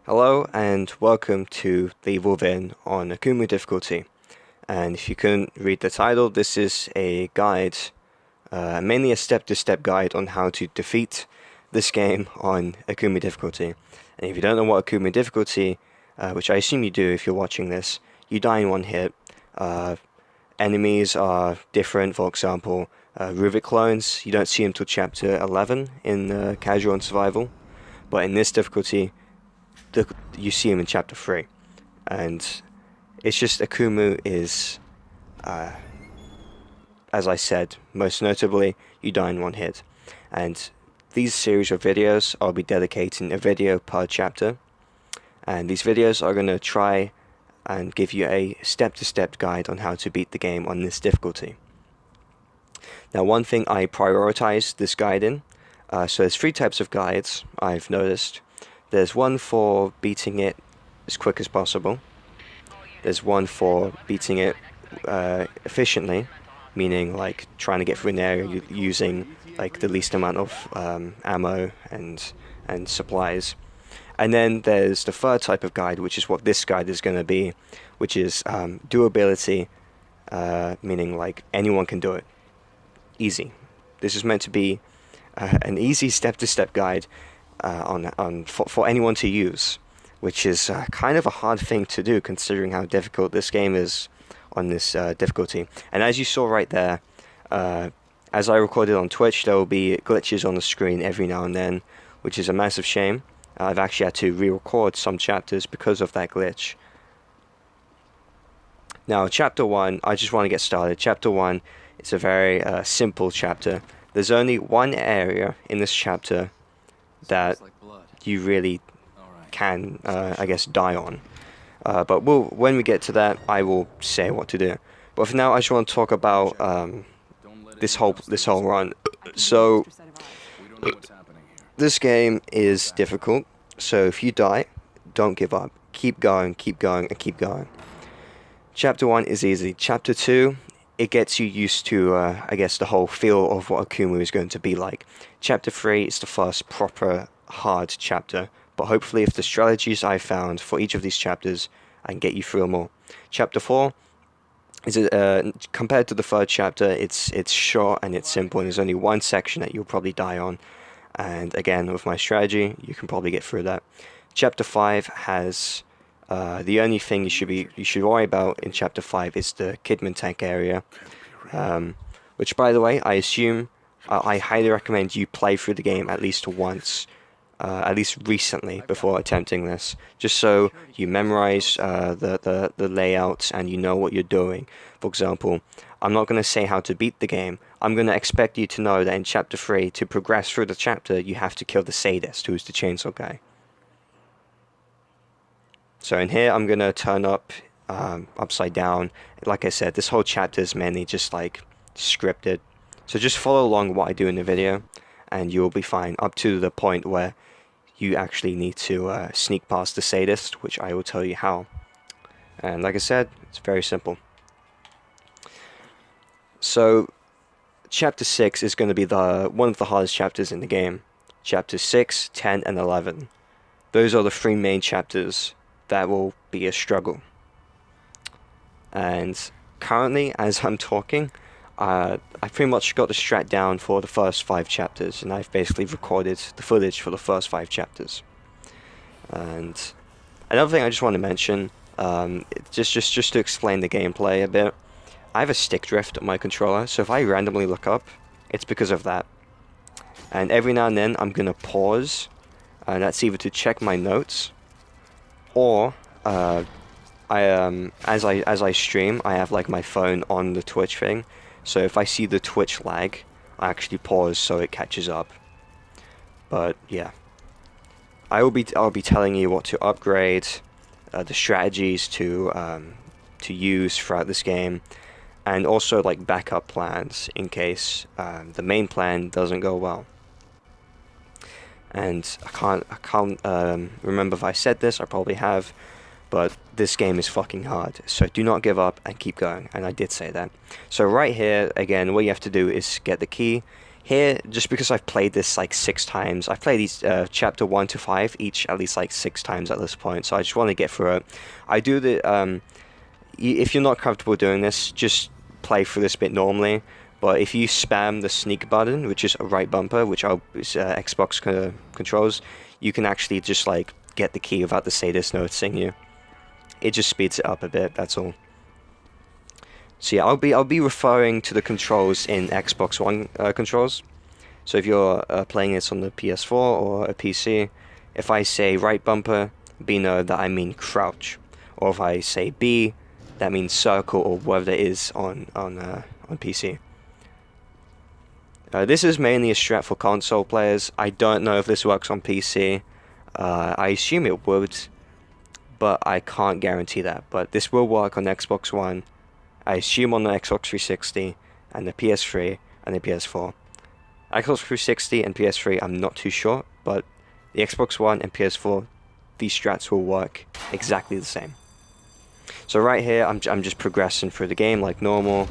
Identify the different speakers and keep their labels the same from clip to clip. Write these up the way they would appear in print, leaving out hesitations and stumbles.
Speaker 1: Hello and welcome to Leave Within on Akumu difficulty. And if you couldn't read the title, this is a guide, mainly a step-to-step guide on how to defeat this game on Akumu difficulty. And if you don't know what Akumu difficulty, which I assume you do if you're watching this, you die in one hit. Enemies are different. For example, Ruvik clones, you don't see them till chapter 11 in casual and survival. But in this difficulty, you see him in chapter 3, and it's just Akumu is, as I said, most notably, you die in one hit. And these series of videos, I'll be dedicating a video per chapter, and these videos are going to try and give you a step-to-step guide on how to beat the game on this difficulty. Now, one thing I prioritize this guide in, so there's 3 types of guides I've noticed. There's one for beating it as quick as possible. There's one for beating it efficiently, meaning like trying to get through an area using like the least amount of ammo and supplies. And then there's the third type of guide, which is what this guide is going to be, which is doability, meaning like anyone can do it. Easy. This is meant to be an easy step-to-step guide for anyone to use, which is kind of a hard thing to do considering how difficult this game is on this difficulty. And as you saw right there, as I recorded on Twitch, there will be glitches on the screen every now and then, which is a massive shame. I've actually had to re-record some chapters because of that glitch. Now, chapter 1, I just want to get started. Chapter 1 is a very simple chapter. There's only one area in this chapter that you really can, I guess, die on. But when we get to that, I will say what to do. But for now, I just want to talk about this whole run. So, this game is difficult. So if you die, don't give up. Keep going, and keep going. Chapter 1 is easy. Chapter 2, it gets you used to, I guess, the whole feel of what Akumu is going to be like. Chapter 3 is the first proper hard chapter, but hopefully if the strategies I found for each of these chapters, I can get you through them all. Chapter 4 is compared to the third chapter, it's short and it's simple, and there's only one section that you'll probably die on. And again, with my strategy, you can probably get through that. Chapter 5 has the only thing you should worry about in chapter 5 is the Kidman tank area, which, by the way, I assume I highly recommend you play through the game at least once, at least recently before attempting this, just so you memorize the layouts and you know what you're doing. For example, I'm not going to say how to beat the game. I'm going to expect you to know that in chapter 3, to progress through the chapter, you have to kill the sadist, who's the chainsaw guy. So in here, I'm going to turn up upside down. Like I said, this whole chapter is mainly just like scripted. So just follow along what I do in the video, and you'll be fine up to the point where you actually need to sneak past the sadist, which I will tell you how. And like I said, it's very simple. So chapter 6 is going to be one of the hardest chapters in the game. Chapters 6, 10, and 11. Those are the 3 main chapters that will be a struggle. And currently, as I'm talking, I pretty much got the strat down for the first 5 chapters, and I've basically recorded the footage for the first 5 chapters. And another thing I just want to mention, just to explain the gameplay a bit, I have a stick drift on my controller, so if I randomly look up, it's because of that. And every now and then, I'm gonna pause, and that's either to check my notes, or as I stream, I have like my phone on the Twitch thing. So if I see the Twitch lag, I actually pause so it catches up. But yeah, I'll be telling you what to upgrade, the strategies to use throughout this game, and also like backup plans in case the main plan doesn't go well. And I can't remember if I said this. I probably have. But this game is fucking hard, so do not give up and keep going, and I did say that. So right here, again, what you have to do is get the key. Here, just because I've played this like 6 times, I've played these chapter 1 to 5 each at least like 6 times at this point, so I just want to get through it. I do the if you're not comfortable doing this, just play through this bit normally. But if you spam the sneak button, which is a right bumper, which is Xbox controls, you can actually just like get the key without the sadist noticing you. It just speeds it up a bit. That's all. So yeah, I'll be referring to the controls in Xbox One controls. So if you're playing this on the PS4 or a PC, if I say right bumper, B know that I mean crouch, or if I say B, that means circle or whatever it is on PC. This is mainly a strat for console players. I don't know if this works on PC. I assume it would, but I can't guarantee that. But this will work on Xbox One. I assume on the Xbox 360 and the PS3 and the PS4. Xbox 360 and PS3 I'm not too sure, but the Xbox One and PS4, these strats will work exactly the same. So right here I'm just progressing through the game like normal.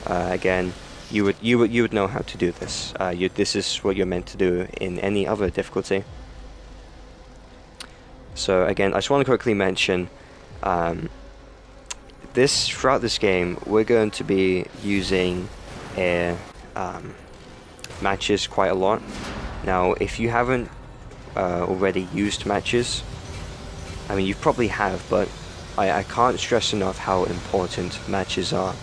Speaker 1: Again, you would know how to do this. This is what you're meant to do in any other difficulty. So again, I just want to quickly mention throughout this game, we're going to be using air matches quite a lot. Now, if you haven't already used matches, I mean, you probably have, but I can't stress enough how important matches are.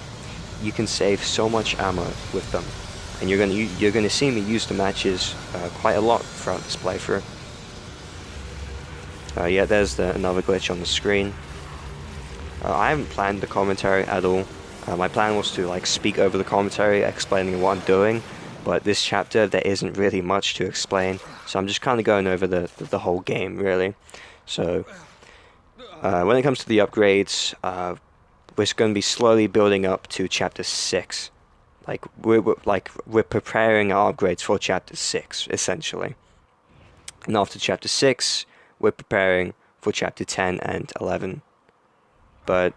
Speaker 1: You can save so much ammo with them, and you're gonna see me use the matches quite a lot throughout this playthrough. Yeah, there's another glitch on the screen. I haven't planned the commentary at all. My plan was to like speak over the commentary, explaining what I'm doing, but this chapter there isn't really much to explain, so I'm just kind of going over the whole game really. So when it comes to the upgrades, we're going to be slowly building up to chapter 6. Like we're preparing our upgrades for chapter 6 essentially, and after chapter 6, we're preparing for chapter 10 and 11. But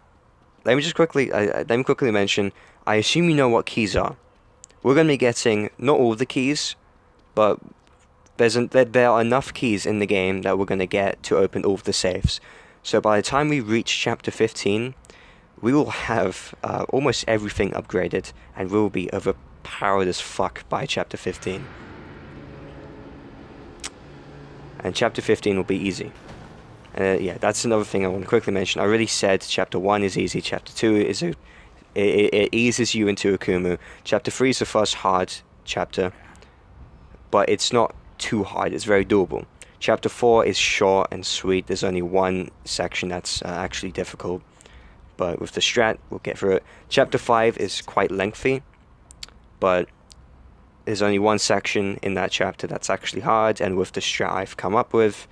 Speaker 1: let me quickly mention, I assume you know what keys are. We're going to be getting not all the keys, but there are enough keys in the game that we're going to get to open all of the safes. So by the time we reach chapter 15, we will have almost everything upgraded, and we will be overpowered as fuck by chapter 15. And chapter 15 will be easy. Yeah, that's another thing I want to quickly mention. I already said chapter 1 is easy, chapter 2 is it eases you into Akumu. Chapter 3 is the first hard chapter, but it's not too hard, it's very doable. Chapter 4 is short and sweet. There's only one section that's actually difficult, but with the strat, we'll get through it. Chapter 5 is quite lengthy, but there's only one section in that chapter that's actually hard, and with the strat I've come up with,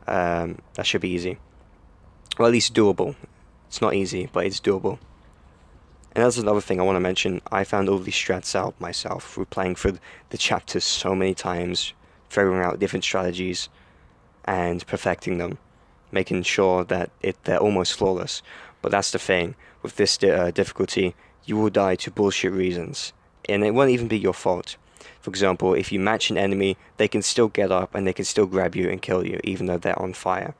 Speaker 1: that should be easy. Well, at least doable. It's not easy, but it's doable. And that's another thing I want to mention. I found all these strats out myself through playing through the chapters so many times, figuring out different strategies, and perfecting them, making sure that they're almost flawless. But that's the thing. With this difficulty, you will die to bullshit reasons, and it won't even be your fault. For example, if you match an enemy, they can still get up and they can still grab you and kill you, even though they're on fire.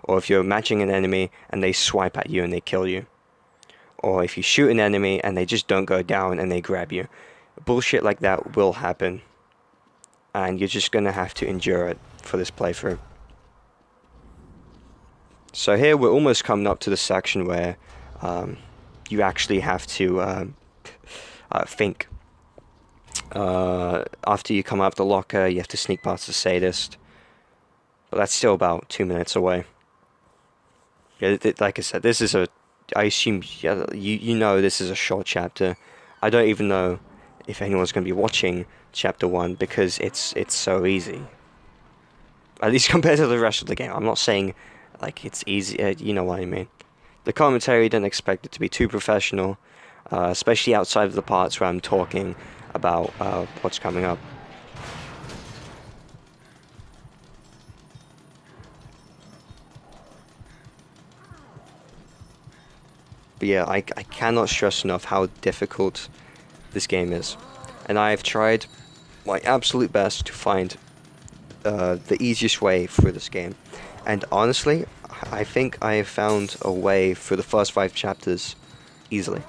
Speaker 1: Or if you're matching an enemy and they swipe at you and they kill you. Or if you shoot an enemy and they just don't go down and they grab you. Bullshit like that will happen, and you're just gonna have to endure it for this playthrough. So here we're almost coming up to the section where you actually have to think. After you come out of the locker, you have to sneak past the sadist, but that's still about 2 minutes away. Yeah, like I said, this is I assume you know this is a short chapter. I don't even know if anyone's going to be watching chapter 1 because it's so easy. At least compared to the rest of the game. I'm not saying like it's easy, you know what I mean. The commentary, don't expect it to be too professional, especially outside of the parts where I'm talking about what's coming up. But yeah, I cannot stress enough how difficult this game is. And I've tried my absolute best to find the easiest way through this game. And honestly, I think I have found a way through the first 5 chapters easily.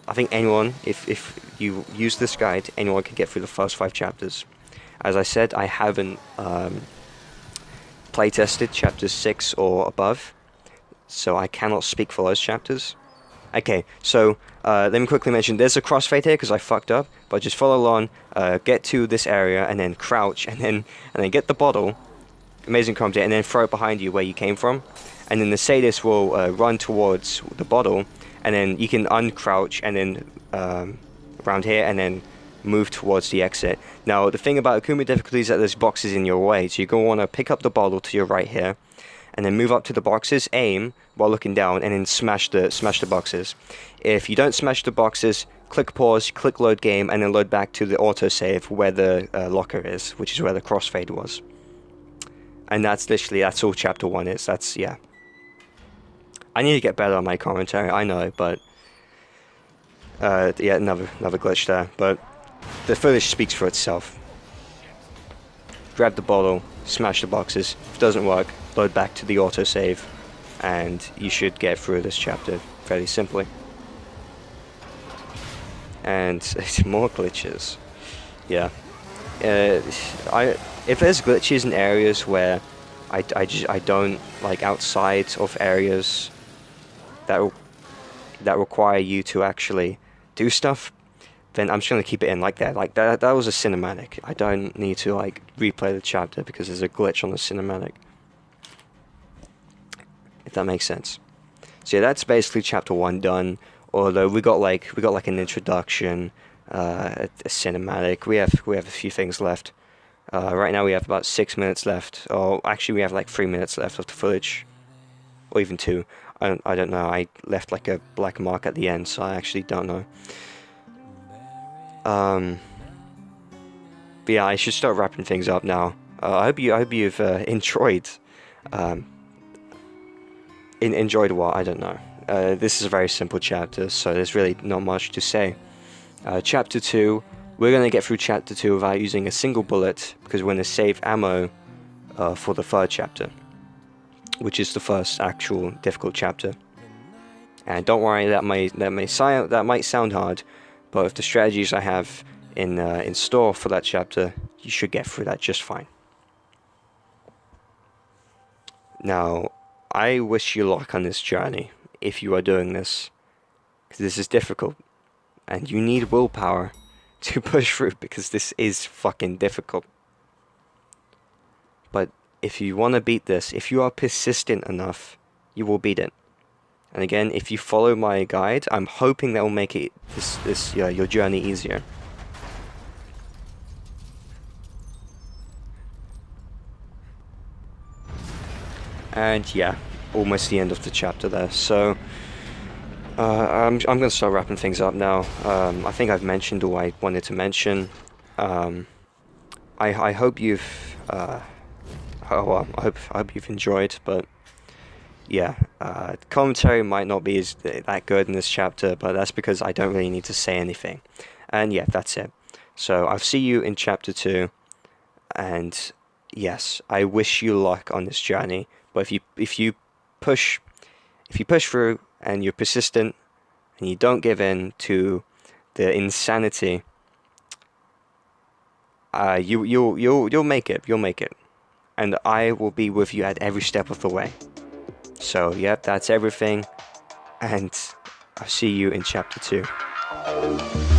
Speaker 1: I think anyone, if you use this guide, anyone can get through the first 5 chapters. As I said, I haven't playtested chapters 6 or above, so I cannot speak for those chapters. Okay, so let me quickly mention, there's a crossfade here because I fucked up, but just follow along, get to this area, and then crouch, and then get the bottle, amazing comedy, and then throw it behind you where you came from, and then the sadist will run towards the bottle, and then you can uncrouch, and then around here, and then move towards the exit. Now, the thing about Akumu difficulty is that there's boxes in your way, so you're going to want to pick up the bottle to your right here, and then move up to the boxes, aim while looking down, and then smash the boxes. If you don't smash the boxes, click pause, click load game, and then load back to the autosave where the locker is, which is where the crossfade was. And that's all chapter 1 is. Yeah. I need to get better on my commentary, I know, but yeah, another glitch there. But the footage speaks for itself. Grab the bottle, smash the boxes. If it doesn't work, load back to the autosave, and you should get through this chapter fairly simply. And more glitches. Yeah. If there's glitches in areas where I don't like, outside of areas that require you to actually do stuff, then I'm just gonna keep it in like that. Like that was a cinematic. I don't need to like replay the chapter because there's a glitch on the cinematic. If that makes sense. So yeah, that's basically chapter 1 done. Although we got like an introduction, a cinematic. We have a few things left. Right now we have about 6 minutes left. Or actually we have like 3 minutes left of the footage, or even 2. I don't know. I left like a black mark at the end, so I actually don't know. But yeah, I should start wrapping things up now. I hope you've enjoyed. Enjoyed what? I don't know. This is a very simple chapter, so there's really not much to say. Chapter 2, we're going to get through chapter 2 without using a single bullet, because we're going to save ammo for the 3rd chapter, which is the first actual difficult chapter. And don't worry, that might sound hard, but with the strategies I have in store for that chapter, you should get through that just fine. Now, I wish you luck on this journey if you are doing this, because this is difficult, and you need willpower to push through, because this is fucking difficult. But if you want to beat this, if you are persistent enough, you will beat it. And again, if you follow my guide, I'm hoping that will make it your journey easier. And yeah, almost the end of the chapter there. So I'm going to start wrapping things up now. I think I've mentioned all I wanted to mention. I hope you've I hope you've enjoyed. But yeah, commentary might not be that good in this chapter, but that's because I don't really need to say anything. And yeah, that's it. So I'll see you in chapter 2. And yes, I wish you luck on this journey. But if you push through and you're persistent and you don't give in to the insanity, you'll make it. You'll make it, and I will be with you at every step of the way. So yep, that's everything, and I'll see you in chapter 2.